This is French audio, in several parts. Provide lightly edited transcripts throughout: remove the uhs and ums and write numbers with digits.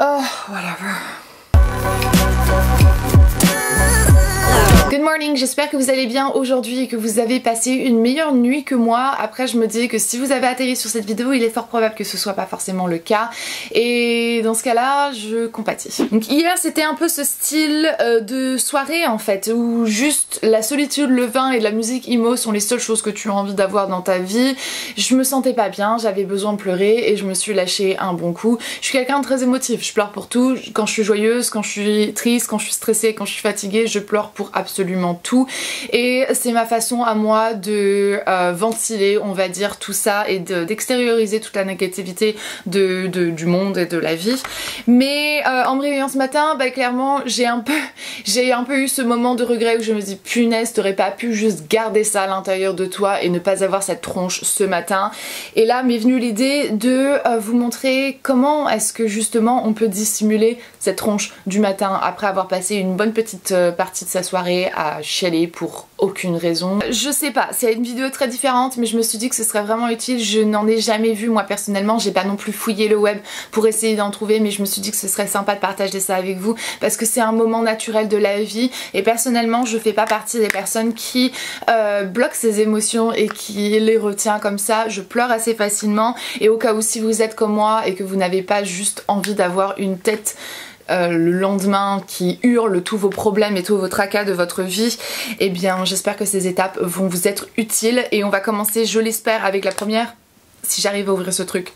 Oh, whatever. Good morning, j'espère que vous allez bien aujourd'hui et que vous avez passé une meilleure nuit que moi. Après je me dis que si vous avez atterri sur cette vidéo, il est fort probable que ce soit pas forcément le cas. Et dans ce cas là, je compatis. Donc hier c'était un peu ce style de soirée en fait, où juste la solitude, le vin et la musique emo sont les seules choses que tu as envie d'avoir dans ta vie. Je me sentais pas bien, j'avais besoin de pleurer et je me suis lâché un bon coup. Je suis quelqu'un de très émotif, je pleure pour tout. Quand je suis joyeuse, quand je suis triste, quand je suis stressée, quand je suis fatiguée, je pleure pour absolument tout, et c'est ma façon à moi de ventiler, on va dire, tout ça et d'extérioriser toute la négativité du monde et de la vie. Mais en me réveillant ce matin, bah, clairement j'ai un peu eu ce moment de regret où je me dis punaise, t'aurais pas pu juste garder ça à l'intérieur de toi et ne pas avoir cette tronche ce matin. Et là m'est venue l'idée de vous montrer comment est-ce que justement on peut dissimuler cette tronche du matin après avoir passé une bonne petite partie de sa soirée à chialer pour aucune raison. Je sais pas, c'est une vidéo très différente, mais je me suis dit que ce serait vraiment utile. Je n'en ai jamais vu moi personnellement, j'ai pas non plus fouillé le web pour essayer d'en trouver, mais je me suis dit que ce serait sympa de partager ça avec vous parce que c'est un moment naturel de la vie et personnellement je fais pas partie des personnes qui bloquent ses émotions et qui les retient comme ça. Je pleure assez facilement et au cas où si vous êtes comme moi et que vous n'avez pas juste envie d'avoir une tête le lendemain qui hurle tous vos problèmes et tous vos tracas de votre vie, eh bien j'espère que ces étapes vont vous être utiles et on va commencer, je l'espère, avec la première, si j'arrive à ouvrir ce truc.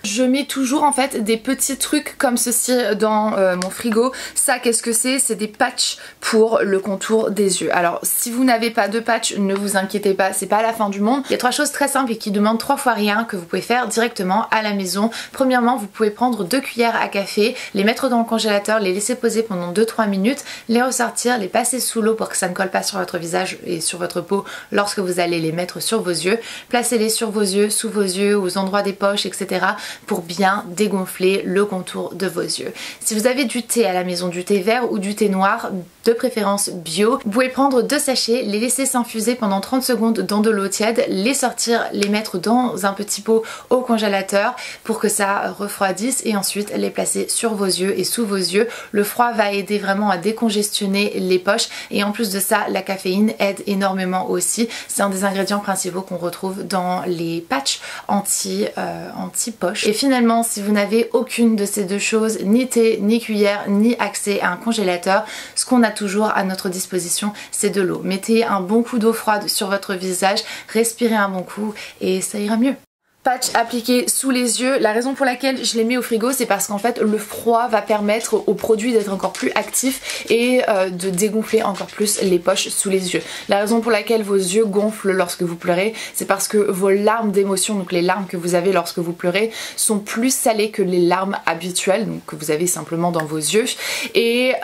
Je mets toujours en fait des petits trucs comme ceci dans mon frigo. Ça qu'est-ce que c'est? C'est des patchs pour le contour des yeux. Alors si vous n'avez pas de patch, ne vous inquiétez pas, c'est pas la fin du monde. Il y a 3 choses très simples et qui demandent 3 fois rien que vous pouvez faire directement à la maison. Premièrement, vous pouvez prendre 2 cuillères à café, les mettre dans le congélateur, les laisser poser pendant 2-3 minutes, les ressortir, les passer sous l'eau pour que ça ne colle pas sur votre visage et sur votre peau lorsque vous allez les mettre sur vos yeux. Placez-les sur vos yeux, sous vos yeux, aux endroits des poches, etc. pour bien dégonfler le contour de vos yeux. Si vous avez du thé à la maison, du thé vert ou du thé noir, de préférence bio, vous pouvez prendre 2 sachets, les laisser s'infuser pendant 30 secondes dans de l'eau tiède, les sortir, les mettre dans un petit pot au congélateur pour que ça refroidisse et ensuite les placer sur vos yeux et sous vos yeux. Le froid va aider vraiment à décongestionner les poches et en plus de ça, la caféine aide énormément aussi. C'est un des ingrédients principaux qu'on retrouve dans les patchs anti-poche. Et finalement, si vous n'avez aucune de ces 2 choses, ni thé, ni cuillère, ni accès à un congélateur, ce qu'on a toujours à notre disposition, c'est de l'eau. Mettez un bon coup d'eau froide sur votre visage, respirez un bon coup et ça ira mieux. Patch appliqué sous les yeux, la raison pour laquelle je les mets au frigo c'est parce qu'en fait le froid va permettre au produit d'être encore plus actif et de dégonfler encore plus les poches sous les yeux. La raison pour laquelle vos yeux gonflent lorsque vous pleurez, c'est parce que vos larmes d'émotion, donc les larmes que vous avez lorsque vous pleurez, sont plus salées que les larmes habituelles, donc que vous avez simplement dans vos yeux et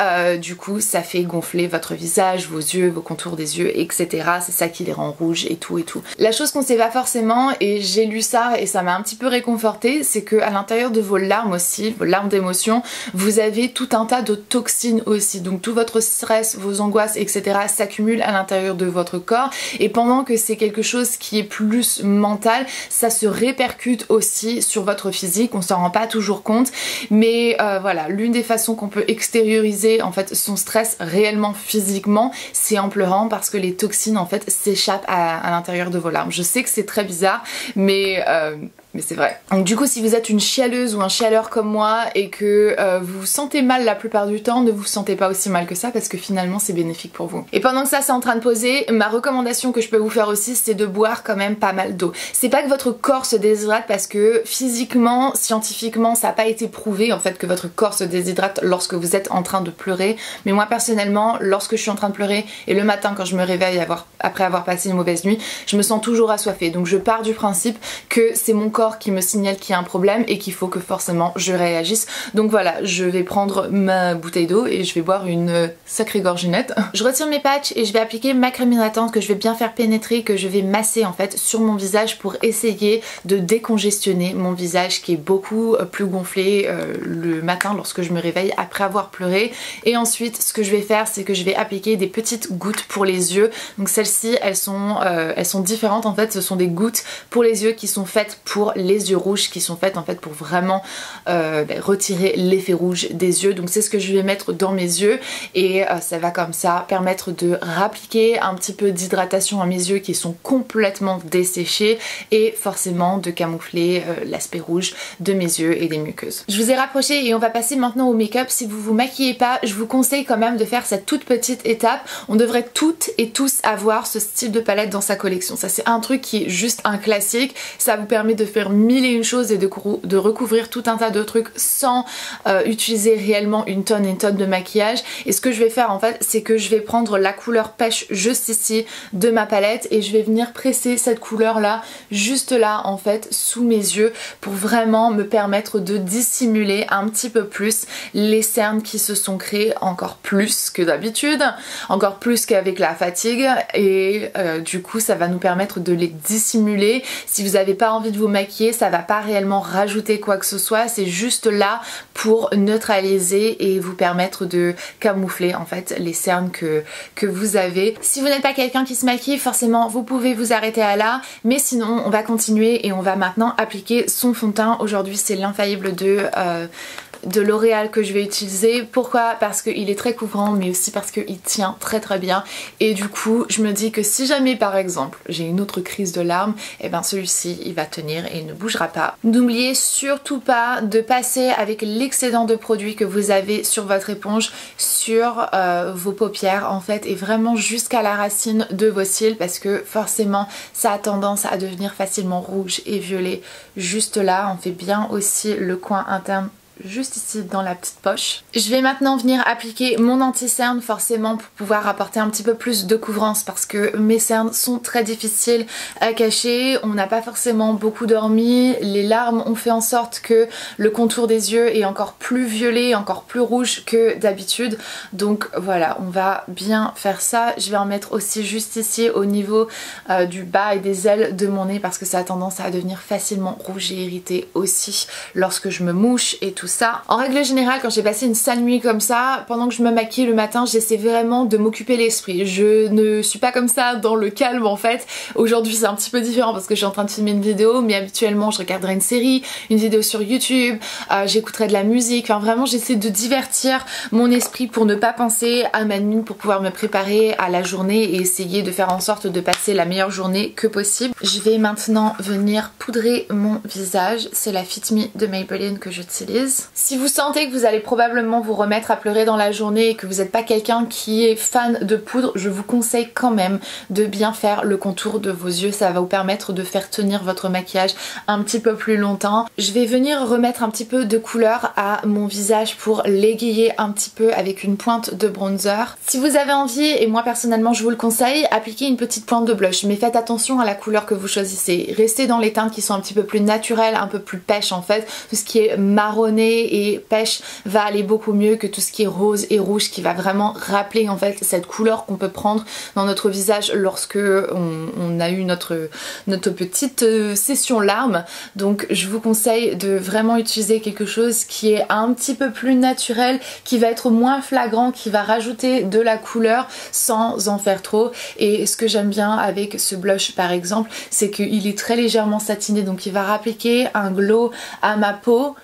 du coup ça fait gonfler votre visage, vos yeux, vos contours des yeux, etc. C'est ça qui les rend rouges et tout et tout. La chose qu'on sait pas forcément, et j'ai lu ça et ça m'a un petit peu réconfortée, c'est que à l'intérieur de vos larmes aussi, vos larmes d'émotion, vous avez tout un tas de toxines aussi. Donc tout votre stress, vos angoisses, etc. s'accumulent à l'intérieur de votre corps et pendant que c'est quelque chose qui est plus mental, ça se répercute aussi sur votre physique. On s'en rend pas toujours compte, mais voilà, l'une des façons qu'on peut extérioriser en fait son stress réellement physiquement, c'est en pleurant parce que les toxines en fait s'échappent à l'intérieur de vos larmes. Je sais que c'est très bizarre, mais c'est vrai. Donc du coup si vous êtes une chialeuse ou un chialeur comme moi et que vous vous sentez mal la plupart du temps, ne vous sentez pas aussi mal que ça parce que finalement c'est bénéfique pour vous. Et pendant que ça c'est en train de poser, ma recommandation que je peux vous faire aussi c'est de boire quand même pas mal d'eau. C'est pas que votre corps se déshydrate parce que physiquement, scientifiquement ça n'a pas été prouvé en fait que votre corps se déshydrate lorsque vous êtes en train de pleurer, mais moi personnellement lorsque je suis en train de pleurer et le matin quand je me réveille après avoir passé une mauvaise nuit, je me sens toujours assoiffée. Donc je pars du principe que c'est mon corps qui me signale qu'il y a un problème et qu'il faut que forcément je réagisse. Donc voilà, je vais prendre ma bouteille d'eau et je vais boire une sacrée gorginette. Je retire mes patchs et je vais appliquer ma crème hydratante que je vais bien faire pénétrer, que je vais masser en fait sur mon visage pour essayer de décongestionner mon visage qui est beaucoup plus gonflé le matin lorsque je me réveille après avoir pleuré. Et ensuite ce que je vais faire c'est que je vais appliquer des petites gouttes pour les yeux. Donc celles-ci elles sont différentes en fait, ce sont des gouttes pour les yeux qui sont faites pour les yeux rouges qui sont faites en fait pour vraiment retirer l'effet rouge des yeux. Donc c'est ce que je vais mettre dans mes yeux et ça va comme ça permettre de rappliquer un petit peu d'hydratation à mes yeux qui sont complètement desséchés et forcément de camoufler l'aspect rouge de mes yeux et des muqueuses. Je vous ai rapproché et on va passer maintenant au make-up. Si vous vous maquillez pas, je vous conseille quand même de faire cette toute petite étape. On devrait toutes et tous avoir ce style de palette dans sa collection. Ça c'est un truc qui est juste un classique. Ça vous permet de faire mille et une choses et de recouvrir tout un tas de trucs sans utiliser réellement une tonne et une tonne de maquillage. Et ce que je vais faire en fait, c'est que je vais prendre la couleur pêche juste ici de ma palette et je vais venir presser cette couleur là, juste là en fait, sous mes yeux pour vraiment me permettre de dissimuler un petit peu plus les cernes qui se sont créées encore plus que d'habitude, encore plus qu'avec la fatigue et du coup ça va nous permettre de les dissimuler. Si vous n'avez pas envie de vous maquiller, ça va pas réellement rajouter quoi que ce soit, c'est juste là pour neutraliser et vous permettre de camoufler en fait les cernes que vous avez. Si vous n'êtes pas quelqu'un qui se maquille, forcément vous pouvez vous arrêter à là, mais sinon on va continuer et on va maintenant appliquer son fond de teint. Aujourd'hui c'est l'infaillible de L'Oréal que je vais utiliser. Pourquoi? Parce qu'il est très couvrant mais aussi parce qu'il tient très très bien et du coup je me dis que si jamais par exemple j'ai une autre crise de larmes, et ben celui-ci il va tenir et il ne bougera pas. N'oubliez surtout pas de passer avec l'excédent de produit que vous avez sur votre éponge sur vos paupières en fait et vraiment jusqu'à la racine de vos cils parce que forcément ça a tendance à devenir facilement rouge et violet juste là. On fait bien aussi le coin interne juste ici dans la petite poche. Je vais maintenant venir appliquer mon anti-cerne forcément pour pouvoir apporter un petit peu plus de couvrance parce que mes cernes sont très difficiles à cacher, on n'a pas forcément beaucoup dormi, les larmes ont fait en sorte que le contour des yeux est encore plus violet, encore plus rouge que d'habitude, donc voilà, on va bien faire ça. Je vais en mettre aussi juste ici au niveau du bas et des ailes de mon nez parce que ça a tendance à devenir facilement rouge et irrité aussi lorsque je me mouche et tout ça. En règle générale, quand j'ai passé une sale nuit comme ça, pendant que je me maquille le matin, j'essaie vraiment de m'occuper l'esprit. Je ne suis pas comme ça dans le calme en fait. Aujourd'hui c'est un petit peu différent parce que je suis en train de filmer une vidéo, mais habituellement je regarderai une série, une vidéo sur YouTube, j'écouterai de la musique, enfin vraiment j'essaie de divertir mon esprit pour ne pas penser à ma nuit, pour pouvoir me préparer à la journée et essayer de faire en sorte de passer la meilleure journée que possible. Je vais maintenant venir poudrer mon visage, c'est la Fit Me de Maybelline que j'utilise. Si vous sentez que vous allez probablement vous remettre à pleurer dans la journée et que vous n'êtes pas quelqu'un qui est fan de poudre, je vous conseille quand même de bien faire le contour de vos yeux. Ça va vous permettre de faire tenir votre maquillage un petit peu plus longtemps. Je vais venir remettre un petit peu de couleur à mon visage pour l'égayer un petit peu avec une pointe de bronzer. Si vous avez envie, et moi personnellement je vous le conseille, appliquez une petite pointe de blush, mais faites attention à la couleur que vous choisissez. Restez dans les teintes qui sont un petit peu plus naturelles, un peu plus pêche en fait. Tout ce qui est marronné et pêche va aller beaucoup mieux que tout ce qui est rose et rouge qui va vraiment rappeler en fait cette couleur qu'on peut prendre dans notre visage lorsque on a eu notre petite session larmes. Donc je vous conseille de vraiment utiliser quelque chose qui est un petit peu plus naturel, qui va être moins flagrant, qui va rajouter de la couleur sans en faire trop. Et ce que j'aime bien avec ce blush par exemple, c'est qu'il est très légèrement satiné, donc il va rappliquer un glow à ma peau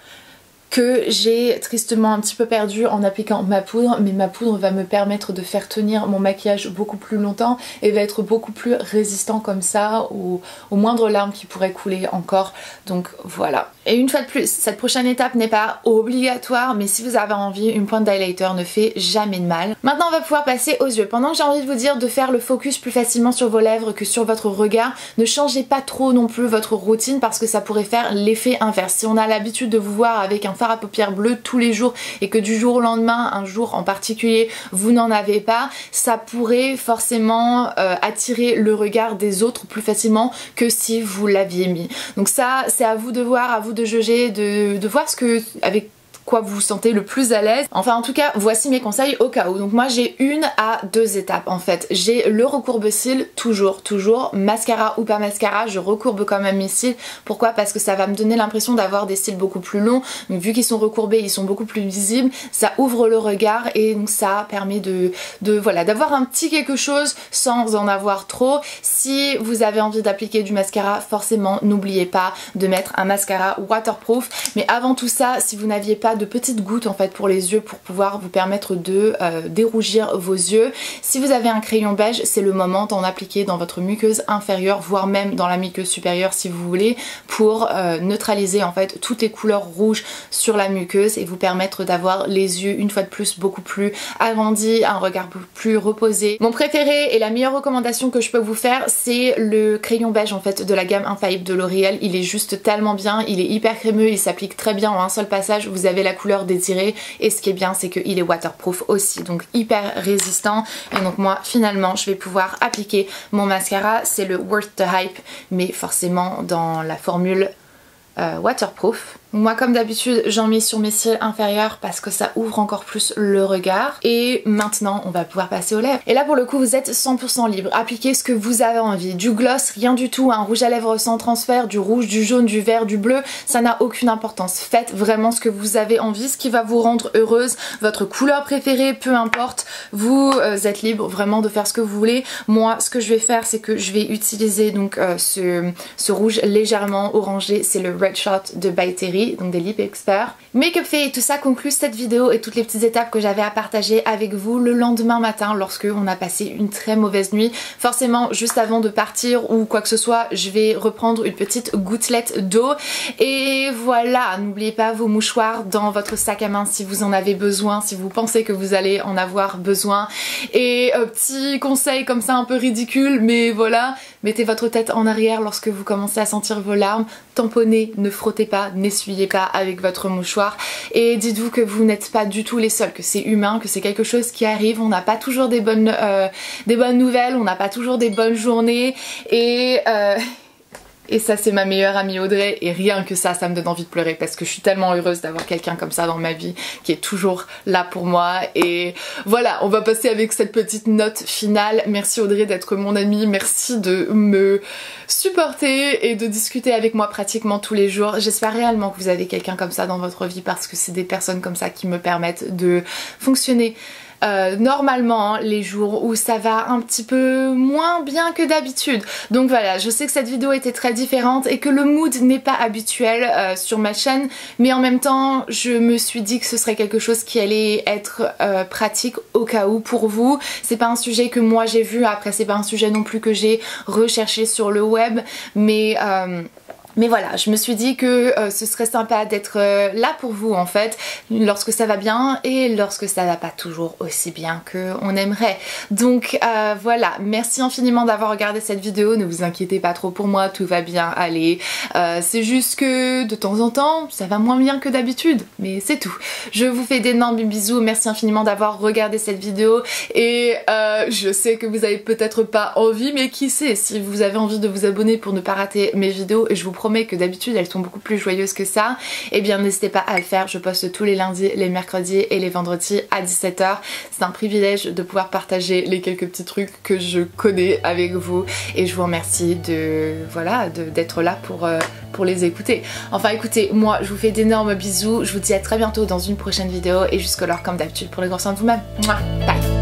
que j'ai tristement un petit peu perdu en appliquant ma poudre, mais ma poudre va me permettre de faire tenir mon maquillage beaucoup plus longtemps et va être beaucoup plus résistant comme ça aux moindres larmes qui pourraient couler encore. Donc voilà. Et une fois de plus, cette prochaine étape n'est pas obligatoire, mais si vous avez envie, une pointe d'highlighter ne fait jamais de mal. Maintenant on va pouvoir passer aux yeux. Pendant que j'ai envie de vous dire de faire le focus plus facilement sur vos lèvres que sur votre regard, ne changez pas trop non plus votre routine parce que ça pourrait faire l'effet inverse. Si on a l'habitude de vous voir avec un fard à paupières bleu tous les jours et que du jour au lendemain, un jour en particulier, vous n'en avez pas, ça pourrait forcément attirer le regard des autres plus facilement que si vous l'aviez mis. Donc ça, c'est à vous de voir, à vous de juger, de voir ce que, avec quoi vous vous sentez le plus à l'aise. Enfin en tout cas voici mes conseils au cas où. Donc moi j'ai 1 à 2 étapes en fait. J'ai le recourbe-cils, toujours, mascara ou pas mascara, je recourbe quand même mes cils. Pourquoi? Parce que ça va me donner l'impression d'avoir des cils beaucoup plus longs. Donc vu qu'ils sont recourbés, ils sont beaucoup plus visibles, ça ouvre le regard et donc ça permet voilà, d'avoir un petit quelque chose sans en avoir trop. Si vous avez envie d'appliquer du mascara, forcément n'oubliez pas de mettre un mascara waterproof. Mais avant tout ça, si vous n'aviez pas de petites gouttes en fait pour les yeux pour pouvoir vous permettre de dérougir vos yeux, si vous avez un crayon beige, c'est le moment d'en appliquer dans votre muqueuse inférieure, voire même dans la muqueuse supérieure si vous voulez, pour neutraliser en fait toutes les couleurs rouges sur la muqueuse et vous permettre d'avoir les yeux une fois de plus beaucoup plus agrandis, un regard beaucoup plus reposé. Mon préféré et la meilleure recommandation que je peux vous faire, c'est le crayon beige en fait de la gamme Infaillible de L'Oréal. Il est juste tellement bien, il est hyper crémeux, il s'applique très bien en un seul passage, vous avez la couleur désirée et ce qui est bien c'est qu'il est waterproof aussi, donc hyper résistant. Et donc moi finalement je vais pouvoir appliquer mon mascara, c'est le Worth the Hype mais forcément dans la formule waterproof. Moi comme d'habitude j'en mets sur mes cils inférieurs parce que ça ouvre encore plus le regard. Et maintenant on va pouvoir passer aux lèvres. Et là pour le coup vous êtes 100% libre. Appliquez ce que vous avez envie. Du gloss, rien du tout, un rouge à lèvres sans transfert, du rouge, du jaune, du vert, du bleu, ça n'a aucune importance. Faites vraiment ce que vous avez envie, ce qui va vous rendre heureuse, votre couleur préférée, peu importe. Vous êtes libre vraiment de faire ce que vous voulez. Moi ce que je vais faire c'est que je vais utiliser donc ce rouge légèrement orangé, c'est le Red Shot de By Terry, donc des Lip Experts. Make-up fait et tout ça conclut cette vidéo et toutes les petites étapes que j'avais à partager avec vous le lendemain matin lorsque on a passé une très mauvaise nuit. Forcément juste avant de partir ou quoi que ce soit je vais reprendre une petite gouttelette d'eau et voilà, n'oubliez pas vos mouchoirs dans votre sac à main si vous en avez besoin, si vous pensez que vous allez en avoir besoin. Et petit conseil comme ça un peu ridicule mais voilà, mettez votre tête en arrière lorsque vous commencez à sentir vos larmes, tamponnez, ne frottez pas, n'essuyez pas avec votre mouchoir et dites-vous que vous n'êtes pas du tout les seuls, que c'est humain, que c'est quelque chose qui arrive, on n'a pas toujours des bonnes nouvelles, on n'a pas toujours des bonnes journées et ça c'est ma meilleure amie Audrey et rien que ça me donne envie de pleurer parce que je suis tellement heureuse d'avoir quelqu'un comme ça dans ma vie qui est toujours là pour moi. Et voilà, on va passer avec cette petite note finale. Merci Audrey d'être mon amie, merci de me supporter et de discuter avec moi pratiquement tous les jours. J'espère réellement que vous avez quelqu'un comme ça dans votre vie parce que c'est des personnes comme ça qui me permettent de fonctionner normalement les jours où ça va un petit peu moins bien que d'habitude. Donc voilà, je sais que cette vidéo était très différente et que le mood n'est pas habituel sur ma chaîne, mais en même temps je me suis dit que ce serait quelque chose qui allait être pratique au cas où pour vous. C'est pas un sujet que moi j'ai vu, après c'est pas un sujet non plus que j'ai recherché sur le web, mais voilà, je me suis dit que ce serait sympa d'être là pour vous en fait, lorsque ça va bien et lorsque ça va pas toujours aussi bien qu'on aimerait. Donc voilà, merci infiniment d'avoir regardé cette vidéo, ne vous inquiétez pas trop pour moi, tout va bien aller. C'est juste que de temps en temps, ça va moins bien que d'habitude, mais c'est tout. Je vous fais d'énormes bisous, merci infiniment d'avoir regardé cette vidéo et je sais que vous avez peut-être pas envie, mais qui sait, si vous avez envie de vous abonner pour ne pas rater mes vidéos, et je vous promets que d'habitude elles sont beaucoup plus joyeuses que ça, et bien n'hésitez pas à le faire. Je poste tous les lundis, les mercredis et les vendredis à 17 h. C'est un privilège de pouvoir partager les quelques petits trucs que je connais avec vous et je vous remercie d'être là pour les écouter. Enfin écoutez, moi je vous fais d'énormes bisous, je vous dis à très bientôt dans une prochaine vidéo et jusqu'alors comme d'habitude prenez grand soin de vous-même. Bye.